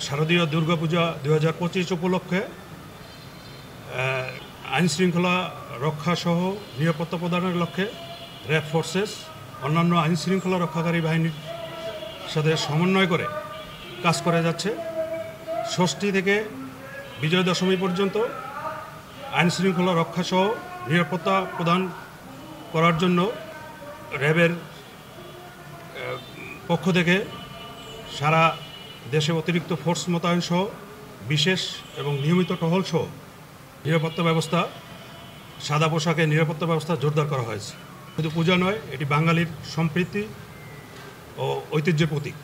শারদীয় দুর্গাপূজা 2025 উপলক্ষে আইনশৃঙ্খলা রক্ষাসহ নিরাপত্তা প্রদানের লক্ষ্যে র্যাব ফোর্সেস অন্যান্য আইনশৃঙ্খলা রক্ষাকারী বাহিনীর সাথে সমন্বয় করে কাজ করে যাচ্ছে। ষষ্ঠী থেকে বিজয় দশমী পর্যন্ত আইনশৃঙ্খলা রক্ষাসহ নিরাপত্তা প্রদান করার জন্য র্যাবের পক্ষ থেকে সারা দেশে অতিরিক্ত ফোর্স মোতায়েন সহ বিশেষ এবং নিয়মিত টহল সহ নিরাপত্তা ব্যবস্থা, সাদা পোশাকে নিরাপত্তা ব্যবস্থা জোরদার করা হয়েছে। শুধু পূজা নয়, এটি বাঙালির সম্প্রীতি ও ঐতিহ্যের প্রতীক।